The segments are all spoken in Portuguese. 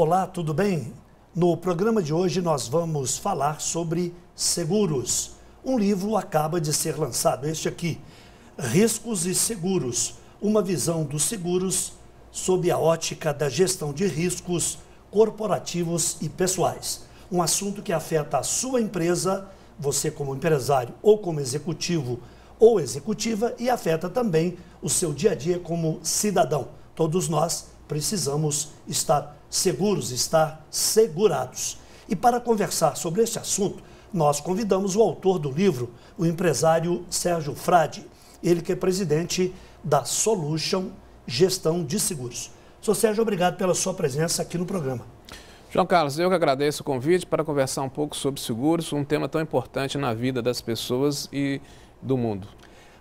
Olá, tudo bem? No programa de hoje nós vamos falar sobre seguros. Um livro acaba de ser lançado, este aqui, Riscos e Seguros, uma visão dos seguros sob a ótica da gestão de riscos corporativos e pessoais. Um assunto que afeta a sua empresa, você como empresário ou como executivo ou executiva, e afeta também o seu dia a dia como cidadão. Todos nós precisamos estar seguros, estar segurados. E para conversar sobre este assunto, nós convidamos o autor do livro, o empresário Sérgio Frade, ele que é presidente da Solution Gestão de Seguros. Sr. Sérgio, obrigado pela sua presença aqui no programa. João Carlos, eu que agradeço o convite para conversar um pouco sobre seguros, um tema tão importante na vida das pessoas e do mundo.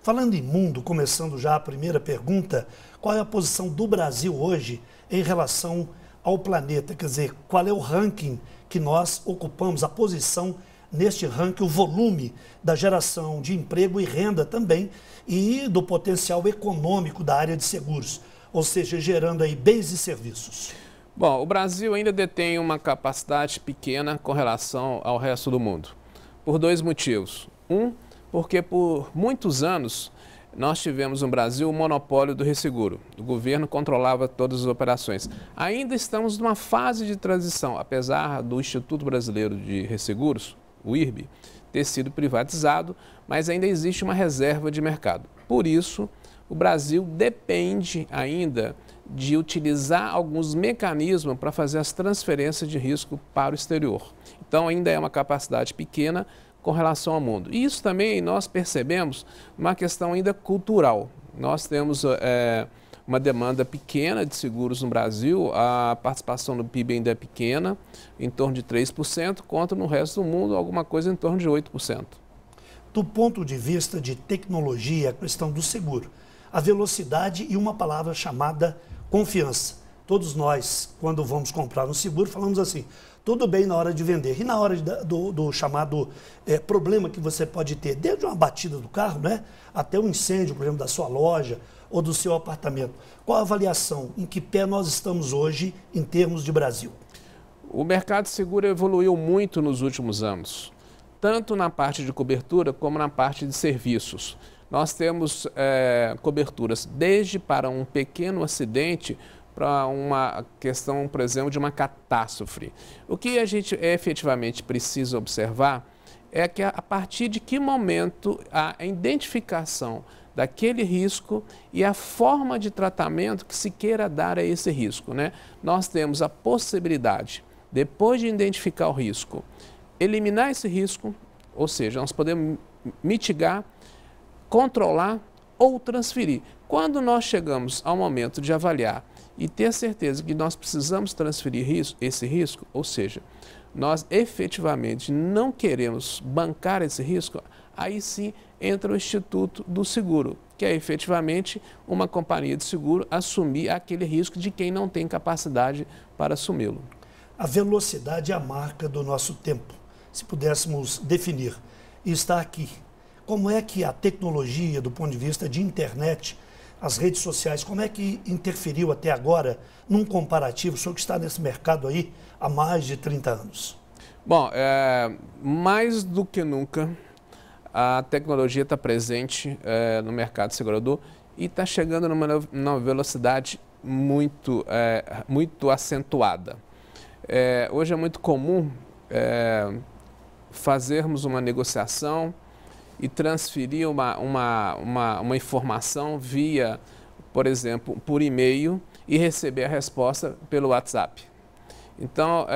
Falando em mundo, começando já a primeira pergunta, qual é a posição do Brasil hoje em relação ao planeta? Quer dizer, qual é o ranking que nós ocupamos, a posição neste ranking, o volume da geração de emprego e renda também e do potencial econômico da área de seguros, ou seja, gerando aí bens e serviços? Bom, o Brasil ainda detém uma capacidade pequena com relação ao resto do mundo, por dois motivos. Porque por muitos anos nós tivemos no Brasil o monopólio do resseguro. O governo controlava todas as operações. Ainda estamos numa fase de transição, apesar do Instituto Brasileiro de Resseguros, o IRB, ter sido privatizado, mas ainda existe uma reserva de mercado. Por isso, o Brasil depende ainda de utilizar alguns mecanismos para fazer as transferências de risco para o exterior. Então, ainda é uma capacidade pequena com relação ao mundo. E isso também nós percebemos uma questão ainda cultural. Nós temos uma demanda pequena de seguros no Brasil, a participação no PIB ainda é pequena, em torno de 3%, contra no resto do mundo alguma coisa em torno de 8%. Do ponto de vista de tecnologia, a questão do seguro, a velocidade e uma palavra chamada confiança. Todos nós, quando vamos comprar um seguro, falamos assim, tudo bem na hora de vender. E na hora do chamado problema que você pode ter, desde uma batida do carro, né, até um incêndio, por exemplo, da sua loja ou do seu apartamento. Qual a avaliação? Em que pé nós estamos hoje em termos de Brasil? O mercado seguro evoluiu muito nos últimos anos, tanto na parte de cobertura como na parte de serviços. Nós temos coberturas desde para um pequeno acidente para uma questão, por exemplo, de uma catástrofe. O que a gente efetivamente precisa observar é que a partir de que momento a identificação daquele risco e a forma de tratamento que se queira dar a esse risco, né? Nós temos a possibilidade, depois de identificar o risco, eliminar esse risco, ou seja, nós podemos mitigar, controlar ou transferir. Quando nós chegamos ao momento de avaliar e ter certeza que nós precisamos transferir esse risco, ou seja, nós efetivamente não queremos bancar esse risco, aí sim entra o Instituto do Seguro, que é efetivamente uma companhia de seguro assumir aquele risco de quem não tem capacidade para assumi-lo. A velocidade é a marca do nosso tempo, se pudéssemos definir, e está aqui. Como é que a tecnologia, do ponto de vista de internet, as redes sociais, como é que interferiu até agora num comparativo, o senhor que está nesse mercado aí há mais de 30 anos? Bom, mais do que nunca, a tecnologia está presente no mercado segurador e está chegando numa velocidade muito acentuada. Hoje é muito comum fazermos uma negociação e transferir uma informação via, por exemplo, por e-mail e receber a resposta pelo WhatsApp. Então,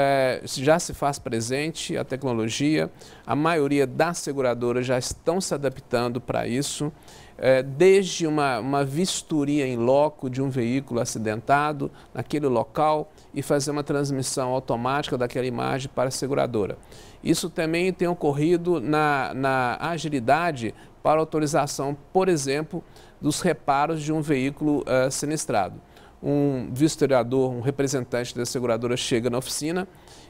já se faz presente a tecnologia, a maioria das seguradoras já estão se adaptando para isso, desde uma vistoria em loco de um veículo acidentado naquele local e fazer uma transmissão automática daquela imagem para a seguradora. Isso também tem ocorrido na agilidade para autorização, por exemplo, dos reparos de um veículo sinistrado. Um vistoriador, um representante da seguradora chega na oficina,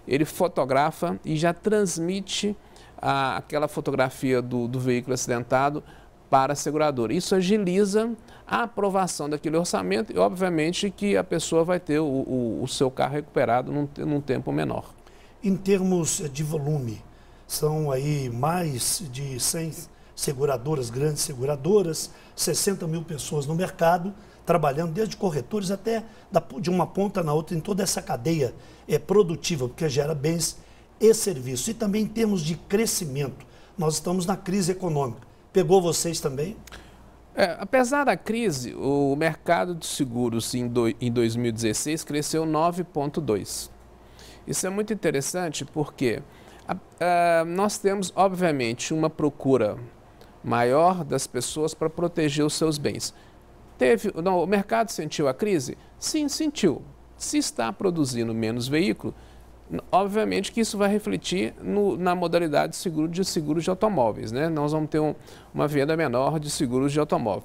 ele fotografa e já transmite aquela fotografia do veículo acidentado para a seguradora. Isso agiliza a aprovação daquele orçamento e, obviamente, que a pessoa vai ter o seu carro recuperado num tempo menor. Em termos de volume, são aí mais de 100 seguradoras, grandes seguradoras, 60 mil pessoas no mercado, trabalhando desde corretores até de uma ponta na outra, em toda essa cadeia produtiva, porque gera bens e serviços. E também em termos de crescimento, nós estamos na crise econômica. Pegou vocês também? Apesar da crise, o mercado de seguros em 2016 cresceu 9,2%. Isso é muito interessante porque nós temos, obviamente, uma procura maior das pessoas para proteger os seus bens. O mercado sentiu a crise? Sim, sentiu. Se está produzindo menos veículo, obviamente que isso vai refletir na modalidade de seguros de automóveis, né? Nós vamos ter uma venda menor de seguros de automóvel.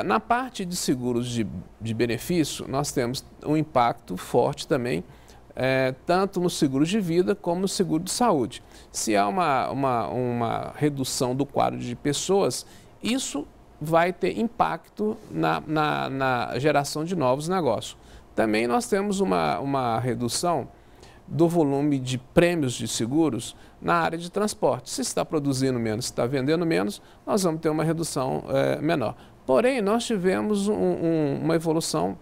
Na parte de seguros de benefício, nós temos um impacto forte também, tanto no seguro de vida como no seguro de saúde. Se há uma redução do quadro de pessoas, isso vai ter impacto na geração de novos negócios. Também nós temos uma redução do volume de prêmios de seguros na área de transporte. Se está produzindo menos, se está vendendo menos, nós vamos ter uma redução menor. Porém, nós tivemos uma evolução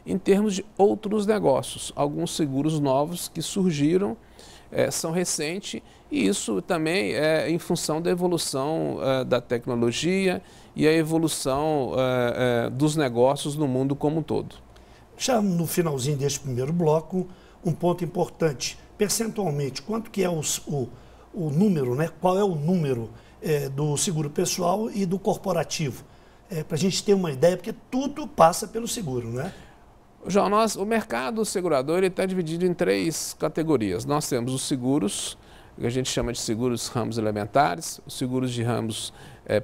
em termos de outros negócios. Alguns seguros novos que surgiram, são recentes, e isso também é em função da evolução da tecnologia e a evolução dos negócios no mundo como um todo. Já no finalzinho deste primeiro bloco, um ponto importante, percentualmente, quanto que é o número, né? Qual é o número do seguro pessoal e do corporativo? Para a gente ter uma ideia, porque tudo passa pelo seguro, né? João, o mercado segurador está dividido em 3 categorias. Nós temos os seguros, que a gente chama de seguros ramos elementares, os seguros de ramos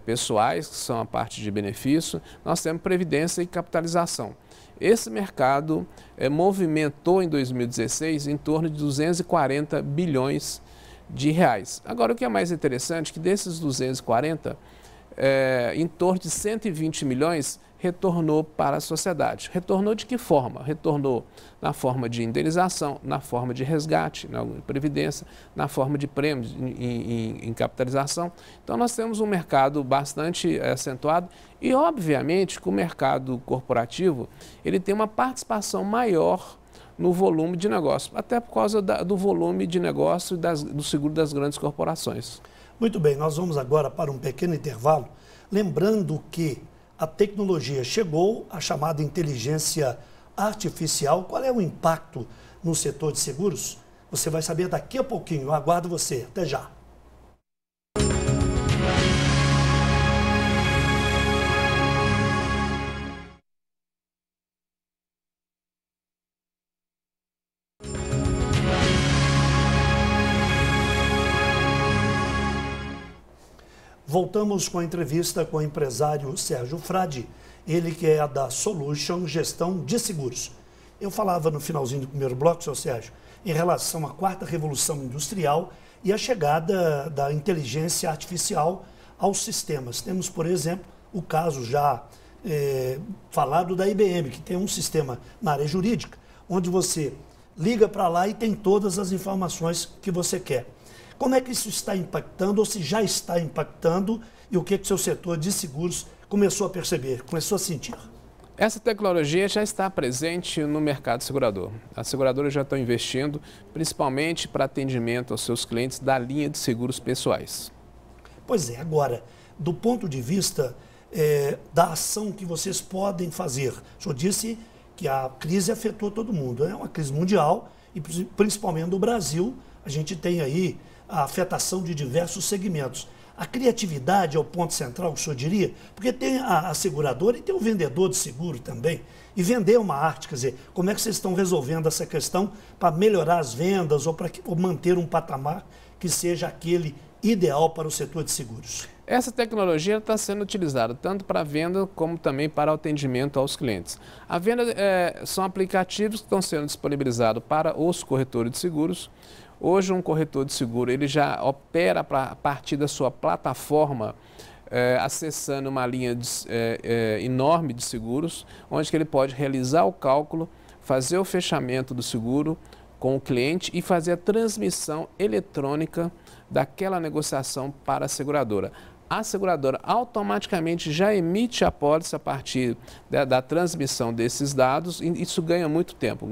pessoais, que são a parte de benefício. Nós temos previdência e capitalização. Esse mercado movimentou em 2016 em torno de 240 bilhões de reais. Agora, o que é mais interessante é que desses 240, em torno de 120 milhões retornou para a sociedade. Retornou de que forma? Retornou na forma de indenização, na forma de resgate, na previdência, na forma de prêmios em capitalização. Então, nós temos um mercado bastante acentuado e, obviamente, que o mercado corporativo ele tem uma participação maior no volume de negócio, até por causa do volume de negócio do seguro das grandes corporações. Muito bem, nós vamos agora para um pequeno intervalo, lembrando que a tecnologia chegou, a chamada inteligência artificial. Qual é o impacto no setor de seguros? Você vai saber daqui a pouquinho. Eu aguardo você. Até já. Voltamos com a entrevista com o empresário Sérgio Frade, ele que é da Solution Gestão de Seguros. Eu falava no finalzinho do primeiro bloco, seu Sérgio, em relação à 4ª Revolução Industrial e a chegada da inteligência artificial aos sistemas. Temos, por exemplo, o caso já falado da IBM, que tem um sistema na área jurídica, onde você liga para lá e tem todas as informações que você quer. Como é que isso está impactando, ou se já está impactando, e o que o seu setor de seguros começou a perceber, começou a sentir? Essa tecnologia já está presente no mercado segurador. As seguradoras já estão investindo, principalmente para atendimento aos seus clientes da linha de seguros pessoais. Pois é, agora, do ponto de vista da ação que vocês podem fazer, o senhor disse que a crise afetou todo mundo, é uma crise mundial, e principalmente no Brasil, a gente tem aí a afetação de diversos segmentos. A criatividade é o ponto central, o senhor diria? Porque tem a seguradora e tem o vendedor de seguro também. E vender é uma arte, quer dizer, como é que vocês estão resolvendo essa questão para melhorar as vendas ou para manter um patamar que seja aquele ideal para o setor de seguros? Essa tecnologia está sendo utilizada tanto para a venda como também para o atendimento aos clientes. A venda são aplicativos que estão sendo disponibilizados para os corretores de seguros. Hoje um corretor de seguro ele já opera a partir da sua plataforma acessando uma linha enorme de seguros, onde que ele pode realizar o cálculo, fazer o fechamento do seguro com o cliente e fazer a transmissão eletrônica daquela negociação para a seguradora. A seguradora automaticamente já emite a pólice a partir da transmissão desses dados e isso ganha muito tempo,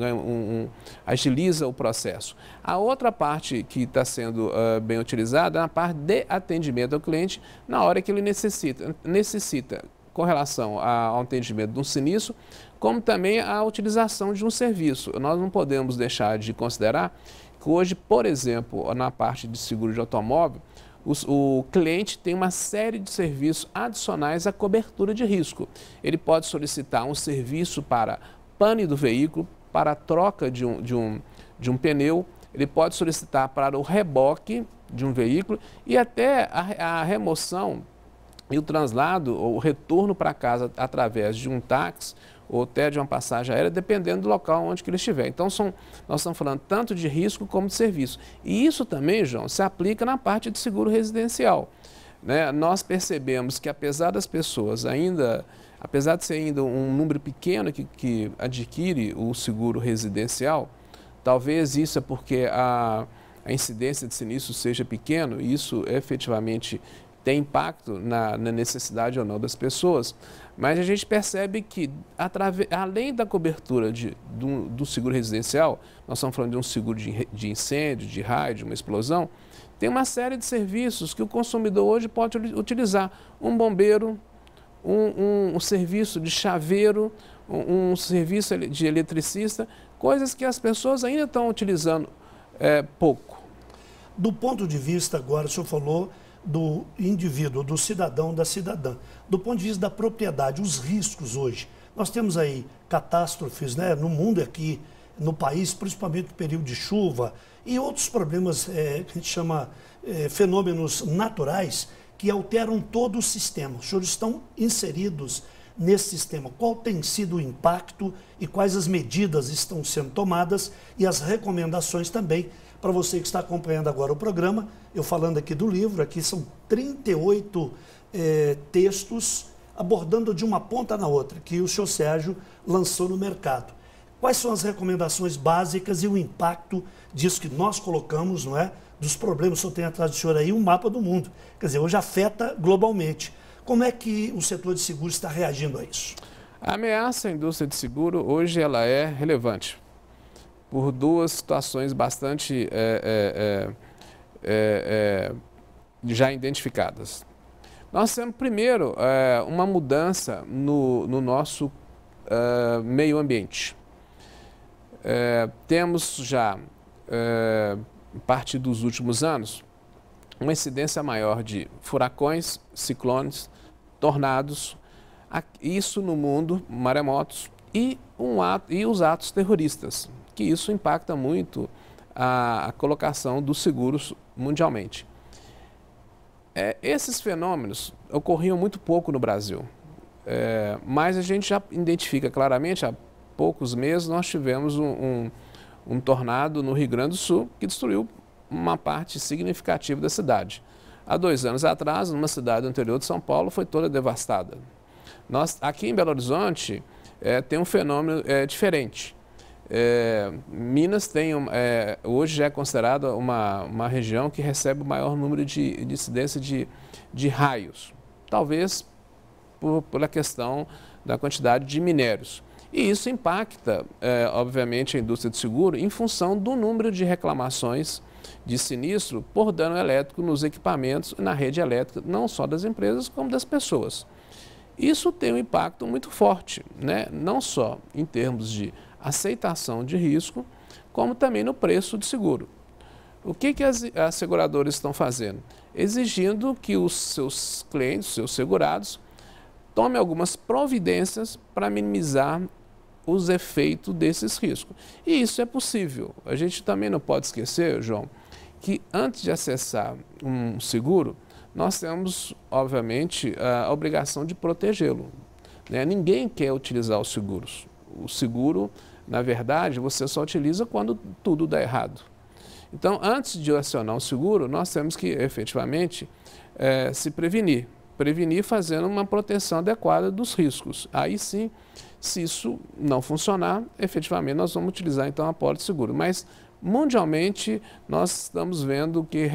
agiliza o processo. A outra parte que está sendo bem utilizada é a parte de atendimento ao cliente na hora que ele necessita com relação ao atendimento de um sinistro, como também a utilização de um serviço. Nós não podemos deixar de considerar que hoje, por exemplo, na parte de seguro de automóvel, o cliente tem uma série de serviços adicionais à cobertura de risco. Ele pode solicitar um serviço para pane do veículo, para a troca de um pneu, ele pode solicitar para o reboque de um veículo e até a remoção e o translado, ou o retorno para casa através de um táxi ou até de uma passagem aérea, dependendo do local onde que ele estiver. Então, nós estamos falando tanto de risco como de serviço. E isso também, João, se aplica na parte de seguro residencial, né? Nós percebemos que apesar das pessoas apesar de ser ainda um número pequeno que adquire o seguro residencial, talvez isso é porque a incidência de sinistro seja pequeno, e isso efetivamente tem impacto na necessidade ou não das pessoas, mas a gente percebe que, além da cobertura do seguro residencial, nós estamos falando de um seguro de incêndio, de raio, de uma explosão, tem uma série de serviços que o consumidor hoje pode utilizar. Um bombeiro, um serviço de chaveiro, um serviço de eletricista, coisas que as pessoas ainda estão utilizando pouco. Do ponto de vista, agora, o senhor falou do indivíduo, do cidadão, da cidadã. Do ponto de vista da propriedade, os riscos hoje. Nós temos aí catástrofes, né, no mundo e aqui no país, principalmente no período de chuva e outros problemas que a gente chama fenômenos naturais que alteram todo o sistema. Os senhores estão inseridos nesse sistema. Qual tem sido o impacto e quais as medidas estão sendo tomadas e as recomendações também para você que está acompanhando agora o programa. Eu falando aqui do livro, aqui são 38 textos abordando de uma ponta na outra, que o senhor Sérgio lançou no mercado. Quais são as recomendações básicas e o impacto disso que nós colocamos, não é? Dos problemas, o senhor tem atrás do senhor aí um mapa do mundo. Quer dizer, hoje afeta globalmente. Como é que o setor de seguros está reagindo a isso? A ameaça à indústria de seguro hoje ela é relevante por duas situações bastante já identificadas. Nós temos, primeiro, uma mudança no nosso meio ambiente. Temos já, a partir dos últimos anos, uma incidência maior de furacões, ciclones, tornados, isso no mundo, maremotos, e os atos terroristas, que isso impacta muito a colocação dos seguros mundialmente. Esses fenômenos ocorriam muito pouco no Brasil, mas a gente já identifica claramente, há poucos meses nós tivemos um tornado no Rio Grande do Sul que destruiu uma parte significativa da cidade. Há 2 anos atrás, numa cidade do interior de São Paulo, foi toda devastada. Nós, aqui em Belo Horizonte, tem um fenômeno diferente. Minas tem, hoje já é considerada uma região que recebe o maior número de incidência de raios, talvez pela questão da quantidade de minérios. E isso impacta, obviamente, a indústria de seguro em função do número de reclamações de sinistro por dano elétrico nos equipamentos e na rede elétrica, não só das empresas, como das pessoas. Isso tem um impacto muito forte, né? Não só em termos de aceitação de risco, como também no preço de seguro. O que as seguradoras estão fazendo? Exigindo que os seus clientes, os seus segurados, tomem algumas providências para minimizar os efeitos desses riscos. E isso é possível. A gente também não pode esquecer, João, que antes de acessar um seguro, nós temos, obviamente, a obrigação de protegê-lo, né? Ninguém quer utilizar os seguros. O seguro, na verdade, você só utiliza quando tudo dá errado. Então, antes de acionar o seguro, nós temos que, efetivamente, se prevenir. prevenir fazendo uma proteção adequada dos riscos. Aí sim, se isso não funcionar, efetivamente nós vamos utilizar então a apólice de seguro. Mas mundialmente nós estamos vendo que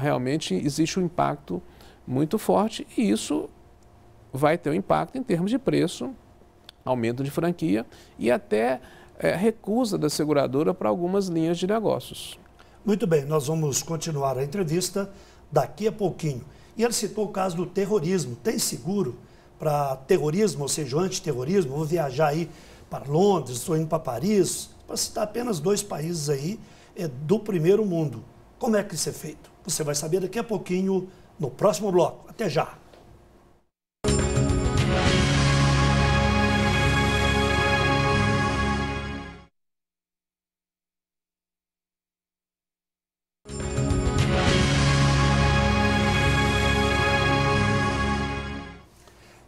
realmente existe um impacto muito forte e isso vai ter um impacto em termos de preço, aumento de franquia e até recusa da seguradora para algumas linhas de negócios. Muito bem, nós vamos continuar a entrevista daqui a pouquinho. E ele citou o caso do terrorismo. Tem seguro para terrorismo, ou seja, antiterrorismo? Vou viajar aí para Londres, estou indo para Paris, para citar apenas 2 países aí do primeiro mundo. Como é que isso é feito? Você vai saber daqui a pouquinho no próximo bloco. Até já!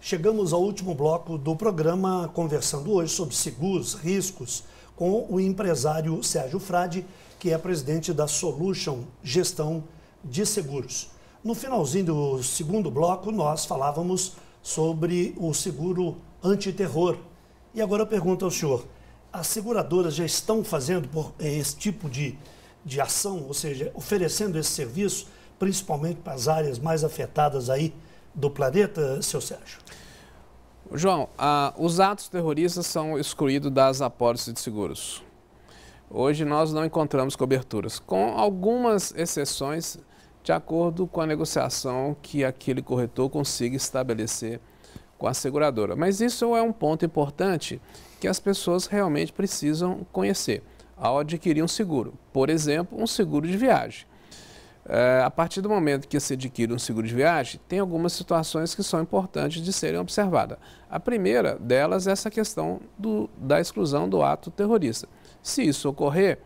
Chegamos ao último bloco do programa, conversando hoje sobre seguros, riscos, com o empresário Sérgio Frade, que é presidente da Solution Gestão de Seguros. No finalzinho do segundo bloco, nós falávamos sobre o seguro antiterror. E agora eu pergunto ao senhor, as seguradoras já estão fazendo esse tipo de ação, ou seja, oferecendo esse serviço, principalmente para as áreas mais afetadas aí do planeta, seu Sérgio? João, os atos terroristas são excluídos das apólices de seguros. Hoje nós não encontramos coberturas, com algumas exceções de acordo com a negociação que aquele corretor consiga estabelecer com a seguradora. Mas isso é um ponto importante que as pessoas realmente precisam conhecer ao adquirir um seguro. Por exemplo, um seguro de viagem. A partir do momento que se adquire um seguro de viagem, tem algumas situações que são importantes de serem observadas. A primeira delas é essa questão da exclusão do ato terrorista. Se isso ocorrer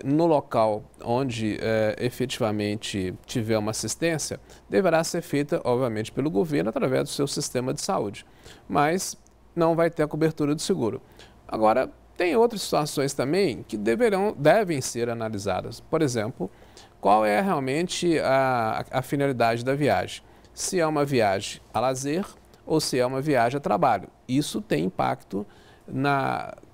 no local onde efetivamente tiver uma assistência, deverá ser feita, obviamente, pelo governo através do seu sistema de saúde, mas não vai ter a cobertura do seguro. Agora, tem outras situações também que devem ser analisadas. Por exemplo, qual é realmente a finalidade da viagem? Se é uma viagem a lazer ou se é uma viagem a trabalho. Isso tem impacto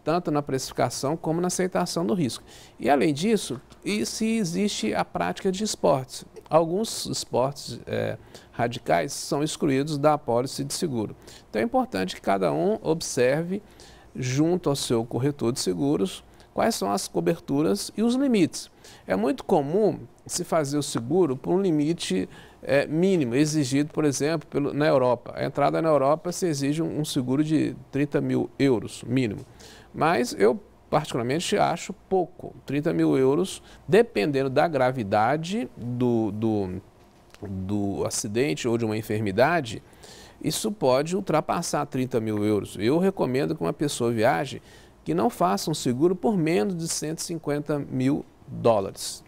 tanto na precificação como na aceitação do risco. E além disso, se existe a prática de esportes. Alguns esportes radicais são excluídos da apólice de seguro. Então é importante que cada um observe, junto ao seu corretor de seguros, quais são as coberturas e os limites. É muito comum se fazer o seguro por um limite mínimo, exigido, por exemplo, na Europa. A entrada na Europa se exige um seguro de 30 mil euros mínimo. Mas eu, particularmente, acho pouco. 30 mil euros, dependendo da gravidade do acidente ou de uma enfermidade, isso pode ultrapassar 30 mil euros. Eu recomendo que uma pessoa viaje que não faça um seguro por menos de 150 mil dólares.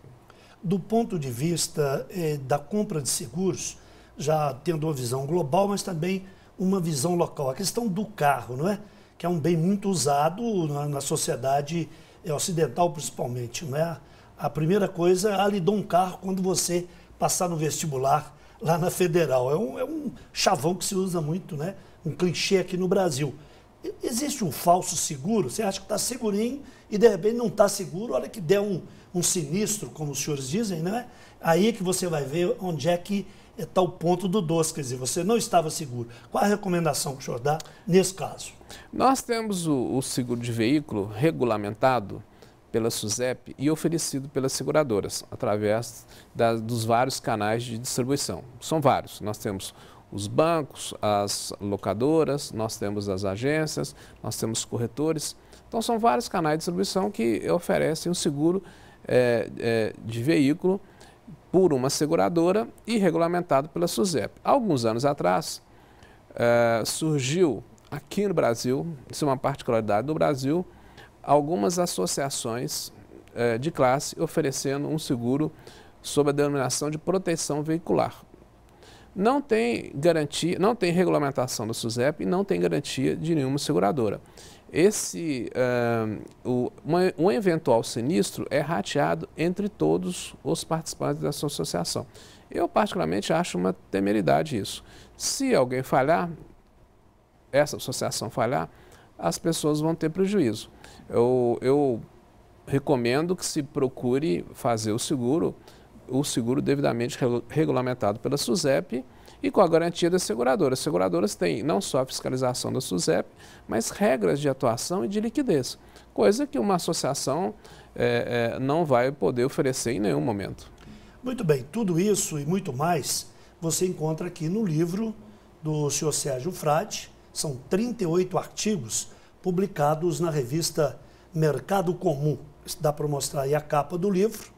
Do ponto de vista da compra de seguros, já tendo uma visão global, mas também uma visão local. A questão do carro, não é? Que é um bem muito usado na sociedade ocidental, principalmente, não é? A primeira coisa, lhe dou um carro quando você passar no vestibular lá na Federal. É um chavão que se usa muito, né? Um clichê aqui no Brasil. Existe um falso seguro? Você acha que está segurinho e de repente não está seguro, olha que der um sinistro, como os senhores dizem, né? Aí é que você vai ver onde é que está o ponto do doce, quer dizer, você não estava seguro. Qual a recomendação que o senhor dá nesse caso? Nós temos o seguro de veículo regulamentado pela SUSEP e oferecido pelas seguradoras, através dos vários canais de distribuição. São vários, nós temos os bancos, as locadoras, nós temos as agências, nós temos corretores. Então, são vários canais de distribuição que oferecem um seguro de veículo por uma seguradora e regulamentado pela SUSEP. Há alguns anos atrás, surgiu aqui no Brasil, isso é uma particularidade do Brasil, algumas associações de classe oferecendo um seguro sob a denominação de proteção veicular. Não tem garantia, não tem regulamentação da SUSEP e não tem garantia de nenhuma seguradora. Um eventual sinistro é rateado entre todos os participantes dessa associação. Eu, particularmente, acho uma temeridade isso. Se alguém falhar, essa associação falhar, as pessoas vão ter prejuízo. Eu recomendo que se procure fazer o seguro devidamente regulamentado pela SUSEP e com a garantia das seguradoras. As seguradoras têm não só a fiscalização da SUSEP, mas regras de atuação e de liquidez, coisa que uma associação não vai poder oferecer em nenhum momento. Muito bem, tudo isso e muito mais você encontra aqui no livro do senhor Sérgio Frade. São 38 artigos publicados na revista Mercado Comum. Dá para mostrar aí a capa do livro,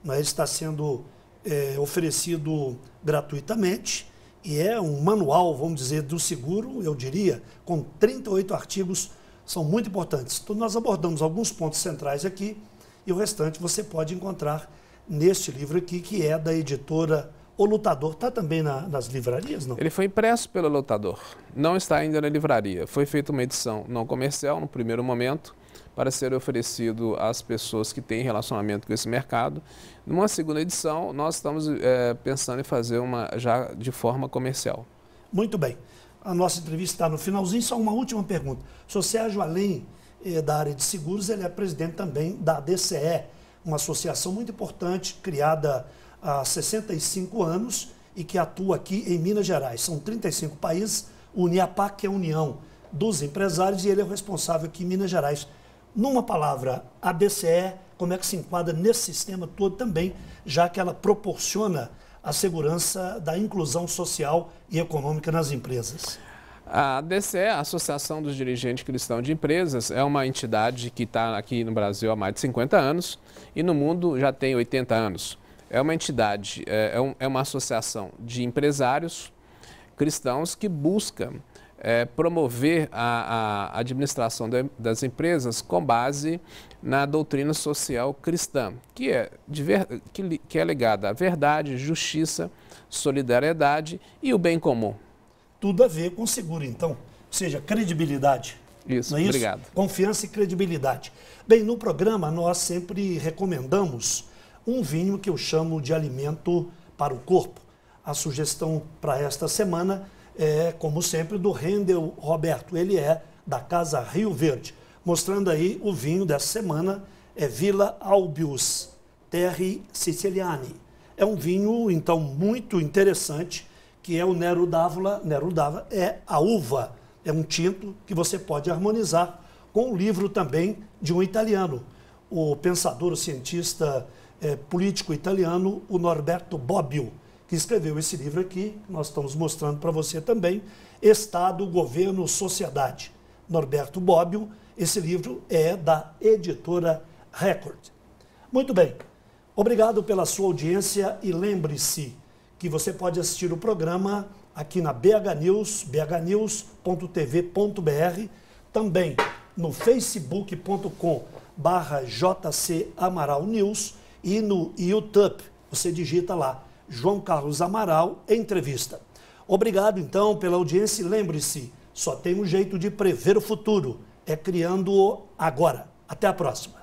mas ele está sendo oferecido gratuitamente e é um manual, vamos dizer, do seguro, eu diria, com 38 artigos, são muito importantes. Então, nós abordamos alguns pontos centrais aqui e o restante você pode encontrar neste livro aqui, que é da editora O Lutador. Está também nas livrarias, não? Ele foi impresso pelo Lutador, não está ainda na livraria. Foi feita uma edição não comercial no primeiro momento, para ser oferecido às pessoas que têm relacionamento com esse mercado. Numa segunda edição, nós estamos pensando em fazer uma já de forma comercial. Muito bem. A nossa entrevista está no finalzinho. Só uma última pergunta. O senhor Sérgio, além da área de seguros, ele é presidente também da DCE, uma associação muito importante, criada há 65 anos e que atua aqui em Minas Gerais. São 35 países, o Uniapac, que é a União dos Empresários, e ele é o responsável aqui em Minas Gerais. Numa palavra, a DCE, como é que se enquadra nesse sistema todo também, já que ela proporciona a segurança da inclusão social e econômica nas empresas? A DCE, a Associação dos Dirigentes Cristãos de Empresas, é uma entidade que está aqui no Brasil há mais de 50 anos e no mundo já tem 80 anos. É uma entidade, é uma associação de empresários cristãos que busca promover a administração das empresas com base na doutrina social cristã, que é ligada à verdade, justiça, solidariedade e o bem comum. Tudo a ver com seguro, então, ou seja, credibilidade. Isso, não é isso? Obrigado. Confiança e credibilidade. Bem, no programa nós sempre recomendamos um vinho que eu chamo de alimento para o corpo. A sugestão para esta semana é, como sempre, do Rendel Roberto. Ele é da Casa Rio Verde. Mostrando aí o vinho dessa semana, é Villa Albius Terre Siciliani. É um vinho, então, muito interessante, que é o Nero d'Avola. Nero d'Avola é a uva, é um tinto que você pode harmonizar com o livro também de um italiano, o pensador, o cientista político italiano, o Norberto Bobbio, que escreveu esse livro aqui, nós estamos mostrando para você também, Estado, Governo, Sociedade. Norberto Bobbio, esse livro é da editora Record. Muito bem, obrigado pela sua audiência e lembre-se que você pode assistir o programa aqui na BH News, bhnews.tv.br, também no facebook.com/JC Amaral News e no YouTube, você digita lá, João Carlos Amaral, entrevista. Obrigado, então, pela audiência e lembre-se, só tem um jeito de prever o futuro, é criando-o agora. Até a próxima.